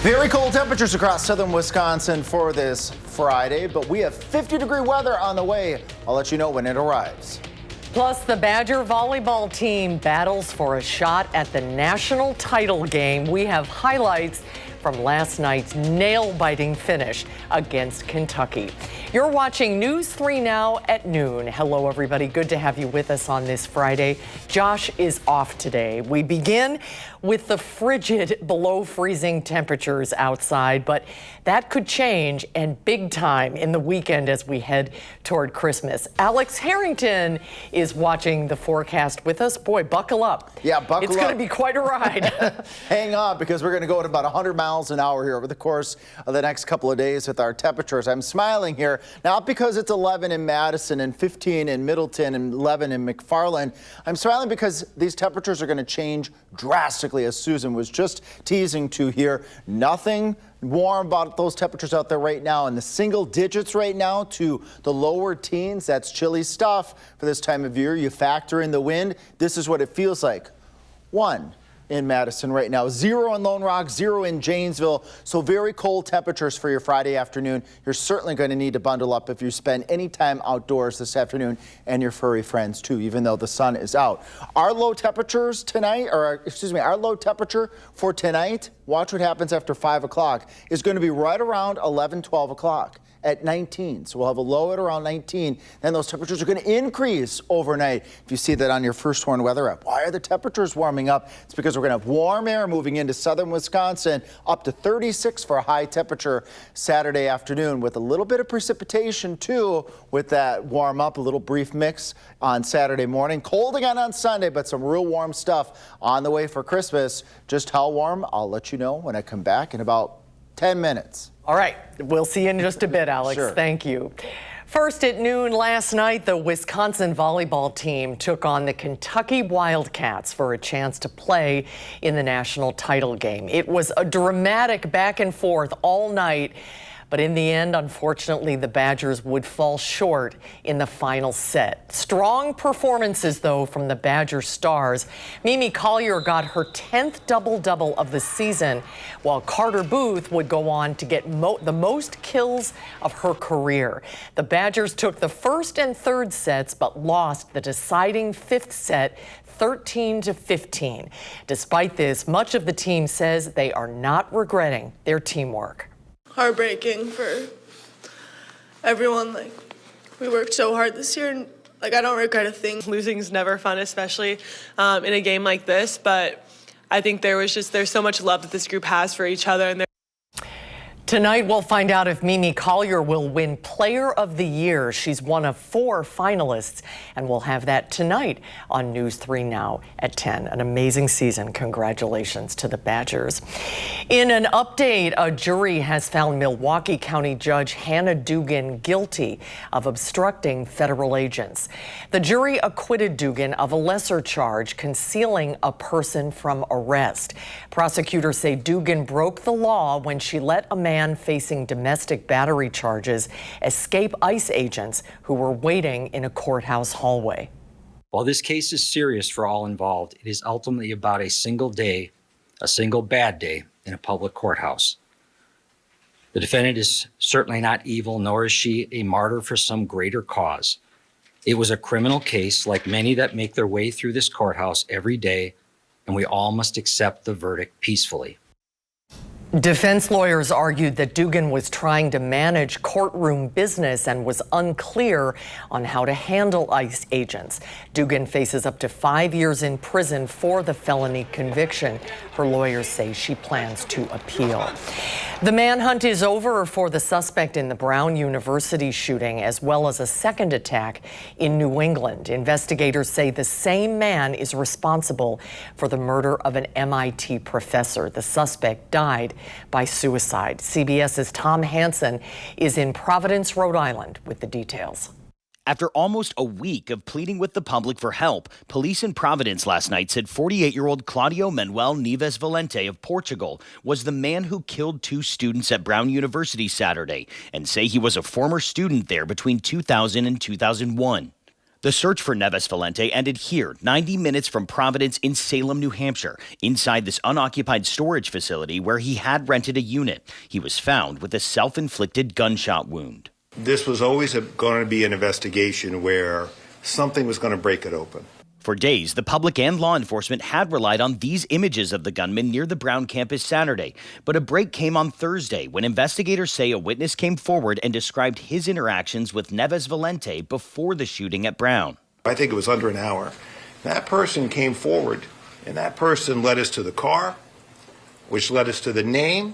Very cold temperatures across southern Wisconsin for this Friday, but we have 50-degree weather on the way. I'll let you know when it arrives. Plus, the Badger volleyball team battles for a shot at the national title game. We have highlights from last night's nail-biting finish against Kentucky. You're watching News 3 now at noon. Hello, everybody. Good to have you with us on this Friday. Josh is off today. We begin with the frigid below freezing temperatures outside, but that could change, and big time in the weekend as we head toward Christmas. Alex Harrington is watching the forecast with us. Boy, buckle up. Yeah, buckle up. It's going to be quite a ride. Hang on, because we're going to go at about 100 miles an hour here over the course of the next couple of days with our temperatures. I'm smiling here, not because it's 11 in Madison and 15 in Middleton and 11 in McFarland. I'm smiling because these temperatures are going to change drastically, as Susan was just teasing to here. Nothing warm about those temperatures out there right now, in the single digits right now to the lower teens. That's chilly stuff for this time of year. You factor in the wind. This is what it feels like. 1 in Madison right now, 0 in Lone Rock, 0 in Janesville. So very cold temperatures for your Friday afternoon. You're certainly going to need to bundle up if you spend any time outdoors this afternoon, and your furry friends too, even though the sun is out. Our low temperatures tonight, or excuse me, our low temperature for tonight, watch what happens after 5 o'clock, is going to be right around 11, 12 o'clock. At 19. So we'll have a low at around 19. Then those temperatures are going to increase overnight. If you see that on your First Horn weather app. Why are the temperatures warming up? It's because we're going to have warm air moving into southern Wisconsin, up to 36 for a high temperature Saturday afternoon, with a little bit of precipitation too with that warm up, a little brief mix on Saturday morning. Cold again on Sunday, but some real warm stuff on the way for Christmas. Just how warm, I'll let you know when I come back in about 10 minutes. All right, we'll see you in just a bit, Alex. Sure. Thank you. First at noon last night, the Wisconsin volleyball team took on the Kentucky Wildcats for a chance to play in the national title game. It was a dramatic back and forth all night, but in the end, unfortunately, the Badgers would fall short in the final set. Strong performances, though, from the Badger stars. Mimi Collier got her 10th double-double of the season, while Carter Booth would go on to get the most kills of her career. The Badgers took the first and third sets, but lost the deciding fifth set 13-15. Despite this, much of the team says they are not regretting their teamwork. Heartbreaking for everyone. We worked so hard this year, and I don't regret a thing. Losing's never fun, especially in a game like this, but I think there's so much love that this group has for each other. And tonight, we'll find out if Mimi Collier will win Player of the Year. She's one of 4 finalists, and we'll have that tonight on News 3 Now at 10. An amazing season. Congratulations to the Badgers. In an update, a jury has found Milwaukee County Judge Hannah Dugan guilty of obstructing federal agents. The jury acquitted Dugan of a lesser charge, concealing a person from arrest. Prosecutors say Dugan broke the law when she let a man facing domestic battery charges escape ICE agents who were waiting in a courthouse hallway. While this case is serious for all involved, it is ultimately about a single day, a single bad day in a public courthouse. The defendant is certainly not evil, nor is she a martyr for some greater cause. It was a criminal case like many that make their way through this courthouse every day, and we all must accept the verdict peacefully. Defense lawyers argued that Dugan was trying to manage courtroom business and was unclear on how to handle ICE agents. Dugan faces up to 5 years in prison for the felony conviction. Her lawyers say she plans to appeal. The manhunt is over for the suspect in the Brown University shooting, as well as a second attack in New England. Investigators say the same man is responsible for the murder of an MIT professor. The suspect died by suicide. CBS's Tom Hansen is in Providence, Rhode Island with the details. After almost a week of pleading with the public for help, police in Providence last night said 48-year-old Claudio Manuel Neves Valente of Portugal was the man who killed 2 students at Brown University Saturday, and say he was a former student there between 2000 and 2001. The search for Neves Valente ended here, 90 minutes from Providence in Salem, New Hampshire, inside this unoccupied storage facility where he had rented a unit. He was found with a self-inflicted gunshot wound. This was always going to be an investigation where something was going to break it open. For days, the public and law enforcement had relied on these images of the gunman near the Brown campus Saturday. But a break came on Thursday when investigators say a witness came forward and described his interactions with Neves Valente before the shooting at Brown. I think it was under an hour. That person came forward, and that person led us to the car, which led us to the name,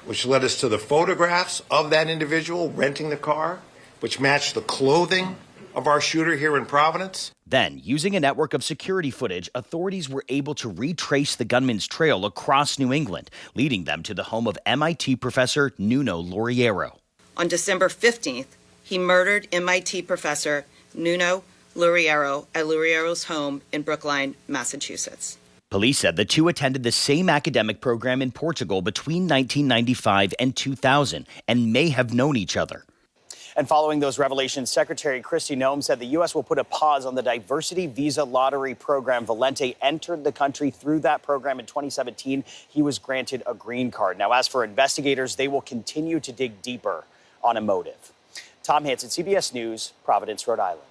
which led us to the photographs of that individual renting the car, which matched the clothing of our shooter here in Providence. Then, using a network of security footage, authorities were able to retrace the gunman's trail across New England, leading them to the home of MIT professor Nuno Luriero. On December 15th, he murdered MIT professor Nuno Luriero at Luriero's home in Brookline, Massachusetts. Police said the two attended the same academic program in Portugal between 1995 and 2000 and may have known each other. And following those revelations, Secretary Kristi Noem said the U.S. will put a pause on the diversity visa lottery program. Valente entered the country through that program in 2017. He was granted a green card. Now, as for investigators, they will continue to dig deeper on a motive. Tom Hansen, CBS News, Providence, Rhode Island.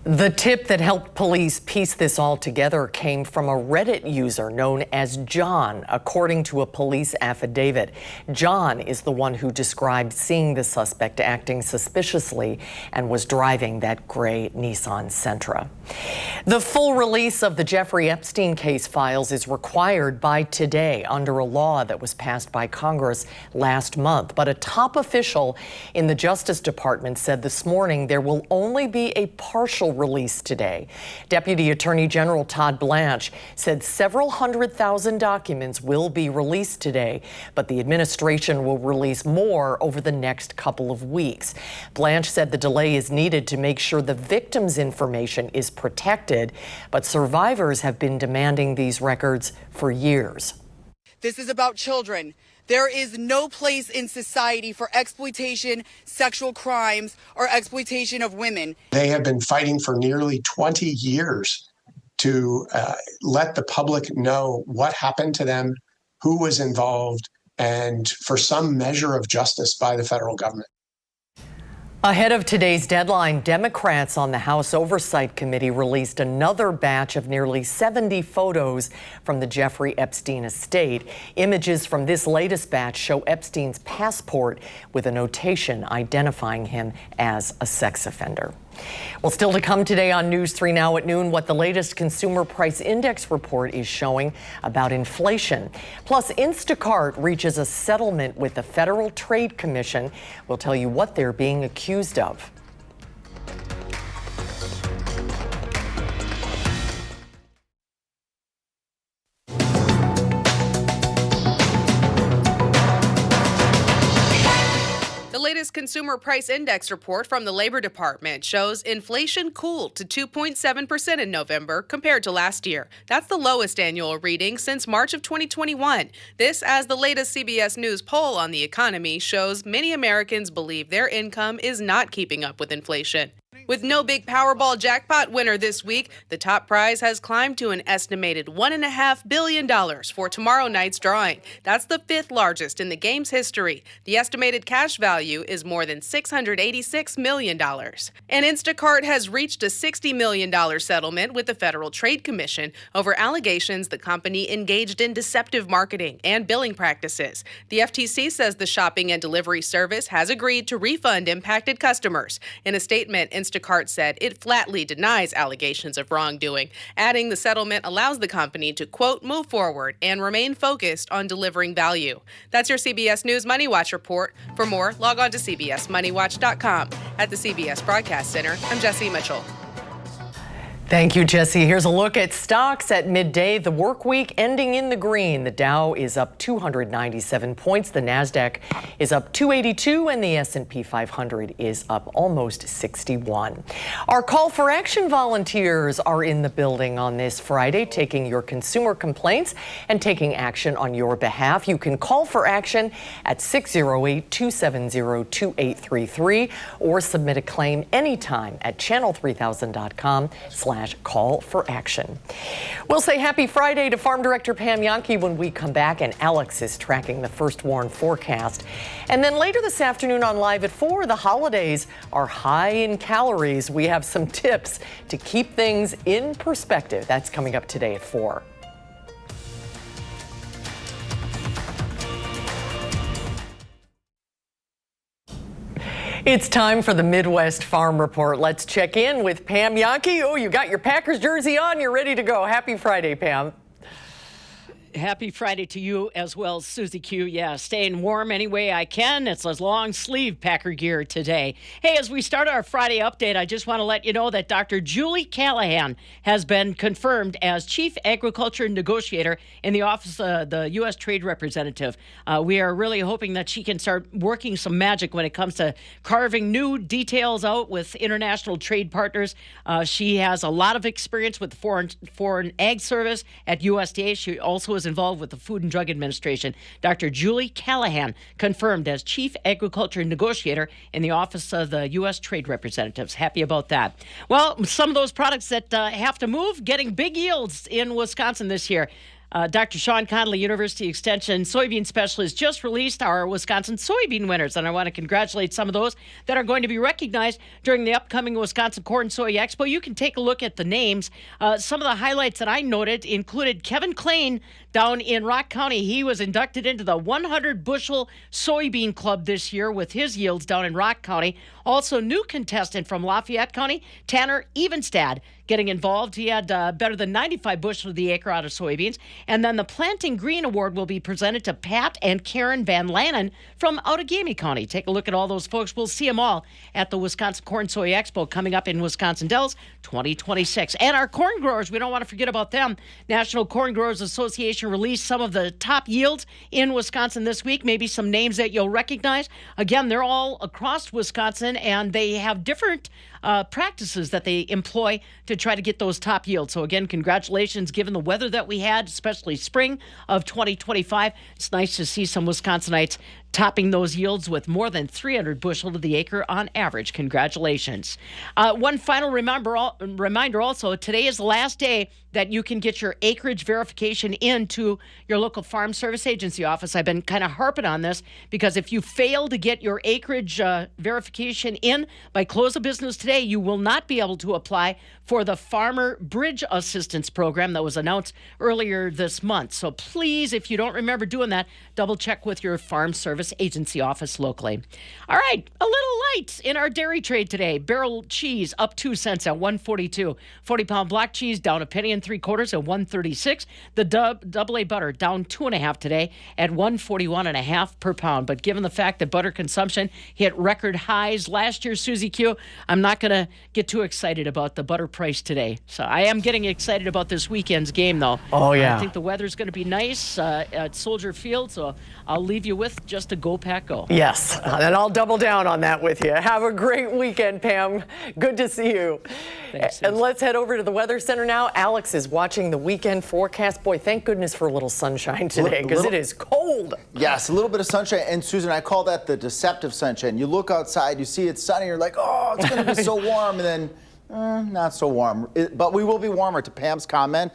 The tip that helped police piece this all together came from a Reddit user known as John, according to a police affidavit. John is the one who described seeing the suspect acting suspiciously and was driving that gray Nissan Sentra. The full release of the Jeffrey Epstein case files is required by today under a law that was passed by Congress last month. But a top official in the Justice Department said this morning there will only be a partial release today. Deputy Attorney General Todd Blanche said several 100,000 documents will be released today, but the administration will release more over the next couple of weeks. Blanche said the delay is needed to make sure the victim's information is protected, but survivors have been demanding these records for years. This is about children. There is no place in society for exploitation, sexual crimes, or exploitation of women. They have been fighting for nearly 20 years to let the public know what happened to them, who was involved, and for some measure of justice by the federal government. Ahead of today's deadline, Democrats on the House Oversight Committee released another batch of nearly 70 photos from the Jeffrey Epstein estate. Images from this latest batch show Epstein's passport with a notation identifying him as a sex offender. Well, still to come today on News 3 Now at noon, what the latest Consumer Price Index report is showing about inflation. Plus, Instacart reaches a settlement with the Federal Trade Commission. We'll tell you what they're being accused of. The latest Consumer Price Index report from the Labor Department shows inflation cooled to 2.7% in November compared to last year. That's the lowest annual reading since March of 2021. This as the latest CBS News poll on the economy shows many Americans believe their income is not keeping up with inflation. With no big Powerball jackpot winner this week, the top prize has climbed to an estimated $1.5 billion for tomorrow night's drawing. That's the fifth largest in the game's history. The estimated cash value is more than $686 million. And Instacart has reached a $60 million settlement with the Federal Trade Commission over allegations the company engaged in deceptive marketing and billing practices. The FTC says the shopping and delivery service has agreed to refund impacted customers. In a statement, Instacart said it flatly denies allegations of wrongdoing, adding the settlement allows the company to, quote, move forward and remain focused on delivering value. That's your CBS News Money Watch report. For more, log on to CBSMoneyWatch.com. At the CBS Broadcast Center, I'm Jesse Mitchell. Thank you, Jesse. Here's a look at stocks at midday. The work week ending in the green. The Dow is up 297 points. The Nasdaq is up 282, and the S&P 500 is up almost 61. Our call for action volunteers are in the building on this Friday, taking your consumer complaints and taking action on your behalf. You can call for action at 608-270-2833 or submit a claim anytime at channel3000.com/call for action. We'll say happy Friday to Farm Director Pam Jahnke when we come back, and Alex is tracking the first warn forecast. And then later this afternoon on Live at 4, the holidays are high in calories. We have some tips to keep things in perspective. That's coming up today at 4. It's time for the Midwest Farm Report. Let's check in with Pam Jahnke. Oh, you got your Packers jersey on. You're ready to go. Happy Friday, Pam. Happy Friday to you as well, Susie Q. Yeah, staying warm any way I can. It's a long sleeve Packer gear today. Hey, as we start our Friday update, I just want to let you know that Dr. Julie Callahan has been confirmed as Chief Agriculture Negotiator in the Office of the U.S. Trade Representative. We are really hoping that she can start working some magic when it comes to carving new details out with international trade partners. She has a lot of experience with the Foreign Ag Service at USDA. She also is involved with the Food and Drug Administration. Dr. Julie Callahan confirmed as Chief Agriculture Negotiator in the Office of the U.S. Trade Representatives. Happy about that. Well, some of those products that have to move, getting big yields in Wisconsin this year. Dr. Sean Connolly, University Extension soybean specialist, just released our Wisconsin soybean winners, and I want to congratulate some of those that are going to be recognized during the upcoming Wisconsin Corn Soy Expo. You can take a look at the names. Some of the highlights that I noted included Kevin Klain down in Rock County. He was inducted into the 100-bushel soybean club this year with his yields down in Rock County. Also, new contestant from Lafayette County, Tanner Evenstad, getting involved. He had better than 95 bushels of the acre out of soybeans. And then the Planting Green Award will be presented to Pat and Karen Van Lannen from Outagamie County. Take a look at all those folks. We'll see them all at the Wisconsin Corn Soy Expo coming up in Wisconsin Dells 2026. And our corn growers, we don't want to forget about them. National Corn Growers Association released some of the top yields in Wisconsin this week. Maybe some names that you'll recognize. Again, they're all across Wisconsin, and they have different practices that they employ to try to get those top yields. So again, congratulations, given the weather that we had, especially spring of 2025. It's nice to see some Wisconsinites topping those yields with more than 300 bushel to the acre on average. Congratulations. One final reminder also, today is the last day that you can get your acreage verification into your local Farm Service Agency office. I've been kind of harping on this because if you fail to get your acreage verification in by close of business today, you will not be able to apply for the Farmer Bridge Assistance Program that was announced earlier this month. So please, if you don't remember doing that, double check with your Farm Service Agency office locally. All right, a little light in our dairy trade today. Barrel cheese up 2 cents at $1.42. 40-pound block cheese down $1.75 at $1.36. The double A butter down 2.5 today at $1.41.5 per pound. But given the fact that butter consumption hit record highs last year, Susie Q, I'm not going to get too excited about the butter price today. So I am getting excited about this weekend's game, though. Oh, yeah. I think the weather's going to be nice at Soldier Field, so I'll leave you with just a Go Pack Go. Yes, and I'll double down on that with you. Have a great weekend, Pam. Good to see you. Thanks. And let's head over to the Weather Center now. Alex is watching the weekend forecast. Boy, thank goodness for a little sunshine today because it is cold. Yes, a little bit of sunshine. And Susan, I call that the deceptive sunshine. You look outside, you see it's sunny, you're like, oh, it's going to be so warm. And then not so warm, but we will be warmer. To Pam's comment,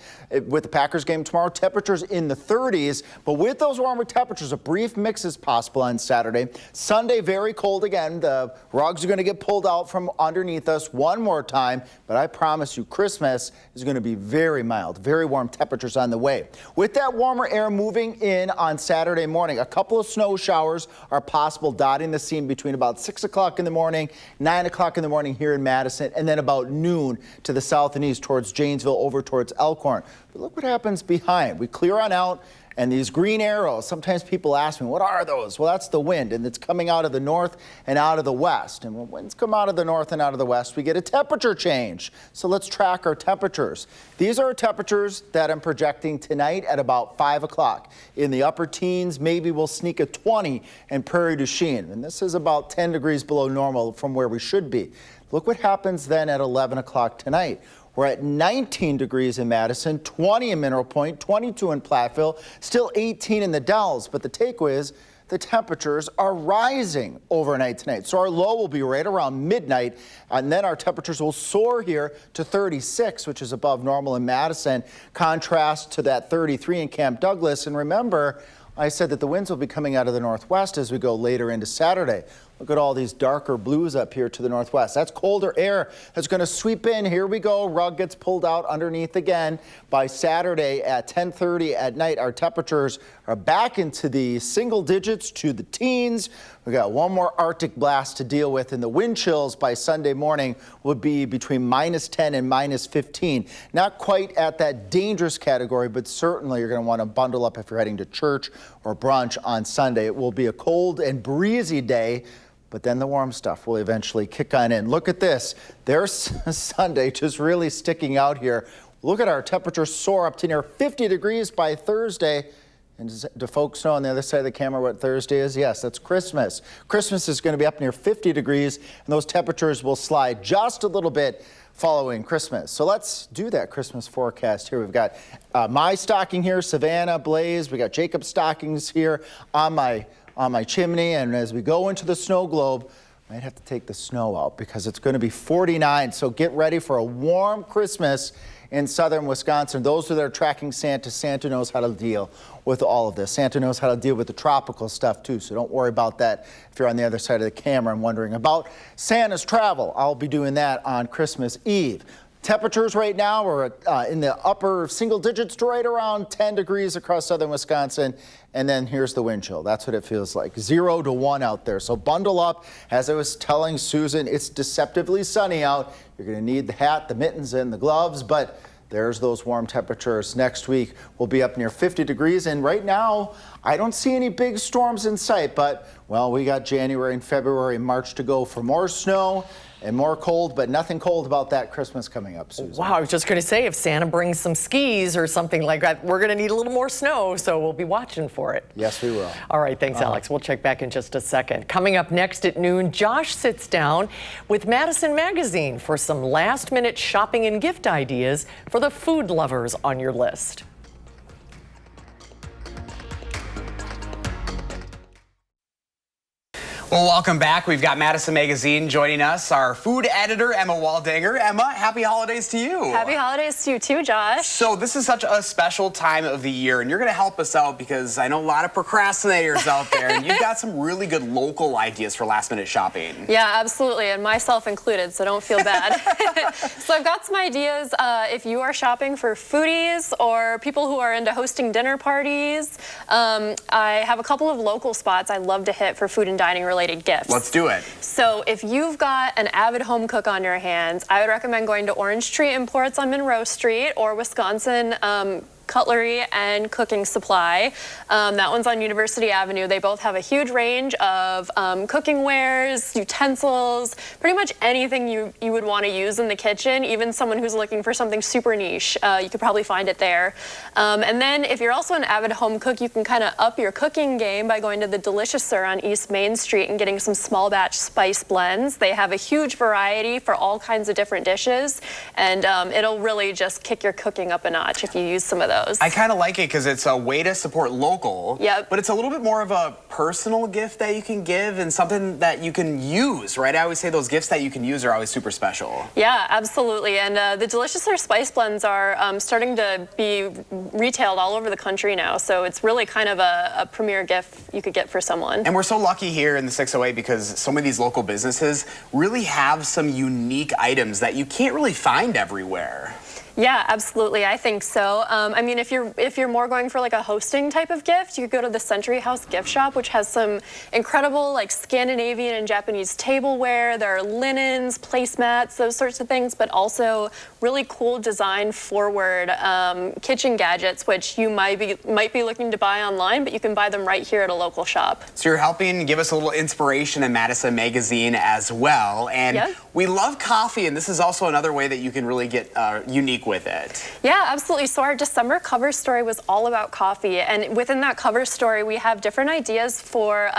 with the Packers game tomorrow, temperatures in the 30s. But with those warmer temperatures, a brief mix is possible on Saturday. Sunday, very cold again. The rugs are going to get pulled out from underneath us one more time. But I promise you, Christmas is going to be very mild, very warm temperatures on the way. With that warmer air moving in on Saturday morning, a couple of snow showers are possible, dotting the scene between about 6 o'clock in the morning, 9 o'clock in the morning here in Madison, and then about about noon to the south and east towards Janesville over towards Elkhorn. But look what happens behind. We clear on out. And these green arrows, sometimes people ask me, what are those? Well, that's the wind, and it's coming out of the north and out of the west. And when winds come out of the north and out of the west, we get a temperature change. So let's track our temperatures. These are temperatures that I'm projecting tonight at about 5 o'clock. In the upper teens, maybe we'll sneak a 20 in Prairie du Chien. And this is about 10 degrees below normal from where we should be. Look what happens then at 11 o'clock tonight. We're at 19 degrees in Madison, 20 in Mineral Point, 22 in Platteville, still 18 in the Dells. But the takeaway is the temperatures are rising overnight tonight. So our low will be right around midnight, and then our temperatures will soar here to 36, which is above normal in Madison. Contrast to that 33 in Camp Douglas. And remember, I said that the winds will be coming out of the northwest as we go later into Saturday. Look at all these darker blues up here to the northwest. That's colder air that's going to sweep in. Here we go. Rug gets pulled out underneath again. By Saturday at 10:30 at night, our temperatures are back into the single digits to the teens. We got one more Arctic blast to deal with, and the wind chills by Sunday morning would be between -10 and -15. Not quite at that dangerous category, but certainly you're going to want to bundle up if you're heading to church or brunch on Sunday. It will be a cold and breezy day, but then the warm stuff will eventually kick on in. Look at this. There's Sunday just really sticking out here. Look at our temperatures soar up to near 50 degrees by Thursday. And do folks know on the other side of the camera what Thursday is? Yes, that's Christmas. Christmas is going to be up near 50 degrees, and those temperatures will slide just a little bit following Christmas. So let's do that Christmas forecast here. We've got my stocking here, Savannah, Blaze. We got Jacob's stockings here on my chimney. And as we go into the snow globe, I might have to take the snow out because it's going to be 49. So get ready for a warm Christmas in southern Wisconsin. Those that are tracking Santa, Santa knows how to deal with all of this. Santa knows how to deal with the tropical stuff too, so don't worry about that if you're on the other side of the camera and wondering about Santa's travel. I'll be doing that on Christmas Eve. Temperatures right now are in the upper single digits to right around 10 degrees across southern Wisconsin. And then here's the wind chill. That's what it feels like, 0 to 1 out there. So bundle up. As I was telling Susan, it's deceptively sunny out. You're going to need the hat, the mittens, and the gloves, but there's those warm temperatures. Next week, we'll be up near 50 degrees. And right now, I don't see any big storms in sight, but, well, we got January and February and March to go for more snow and more cold, but nothing cold about that Christmas coming up, Susan. Wow, I was just going to say, if Santa brings some skis or something like that, we're going to need a little more snow, so we'll be watching for it. Yes, we will. All right, thanks, Alex. We'll check back in just a second. Coming up next at noon, Josh sits down with Madison Magazine for some last-minute shopping and gift ideas for the food lovers on your list. Well, welcome back. We've got Madison Magazine joining us, our food editor, Emma Waldinger. Emma, happy holidays to you. Happy holidays to you too, Josh. So this is such a special time of the year, and you're going to help us out because I know a lot of procrastinators out there, and you've got some really good local ideas for last-minute shopping. Yeah, absolutely, and myself included, so don't feel bad. So I've got some ideas if you are shopping for foodies or people who are into hosting dinner parties. I have a couple of local spots I love to hit for food and dining related gifts. Let's do it. So if you've got an avid home cook on your hands, I would recommend going to Orange Tree Imports on Monroe Street or Wisconsin Cutlery and Cooking Supply. That one's on University Avenue. They both have a huge range of cooking wares, utensils, pretty much anything you would want to use in the kitchen, even someone who's looking for something super niche. You could probably find it there. And then if you're also an avid home cook, you can kind of up your cooking game by going to the Deliciouser on East Main Street and getting some small batch spice blends. They have a huge variety for all kinds of different dishes, and it'll really just kick your cooking up a notch if you use some of those. I kind of like it because it's a way to support local, but it's a little bit more of a personal gift that you can give and something that you can use, right? I always say those gifts that you can use are always super special. Yeah, absolutely. And the Deliciouser spice blends are starting to be retailed all over the country now, so it's really kind of a premier gift you could get for someone. And we're so lucky here in the 608 because so many of these local businesses really have some unique items that you can't really find everywhere. Yeah, absolutely. I think so. I mean, if you're more going for like a hosting type of gift, you could go to the Century House gift shop, which has some incredible like Scandinavian and Japanese tableware. There are linens, placemats, those sorts of things, but also really cool design forward kitchen gadgets, which you might be looking to buy online, but you can buy them right here at a local shop. So you're helping give us a little inspiration in Madison Magazine as well. And we love coffee, and this is also another way that you can really get unique with it. Yeah, absolutely. So our December cover story was all about coffee. And within that cover story, we have different ideas for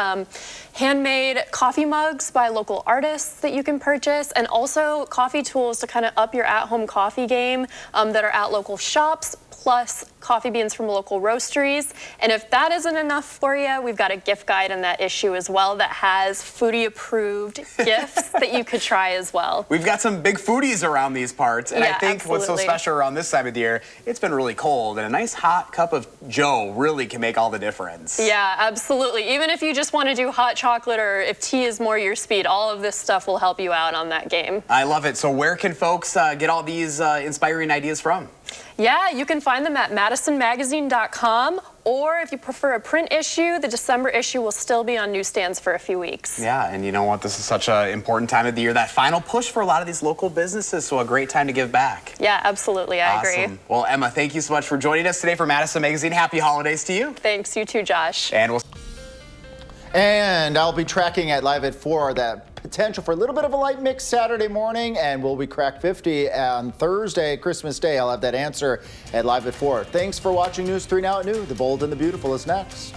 handmade coffee mugs by local artists that you can purchase, and also coffee tools to kind of up your at-home coffee game that are at local shops, plus coffee beans from local roasteries. And if that isn't enough for you, we've got a gift guide in that issue as well that has foodie-approved gifts that you could try as well. We've got some big foodies around these parts, and I think what's so special around this time of the year, it's been really cold, and a nice hot cup of Joe really can make all the difference. Yeah, absolutely. Even if you just want to do hot chocolate or if tea is more your speed, all of this stuff will help you out on that game. I love it. So where can folks get all these inspiring ideas from? Yeah, you can find them at madisonmagazine.com, or if you prefer a print issue, the December issue will still be on newsstands for a few weeks. Yeah, and you know what? This is such an important time of the year, that final push for a lot of these local businesses, so a great time to give back. Yeah, absolutely. I agree. Well, Emma, thank you so much for joining us today for Madison Magazine. Happy holidays to you. Thanks, you too, Josh. And I'll be tracking at Live at 4 that potential for a little bit of a light mix Saturday morning, and will we crack 50 on Thursday, Christmas Day? I'll have that answer at Live at 4. Thanks for watching News 3 Now at Noon. The Bold and the Beautiful is next.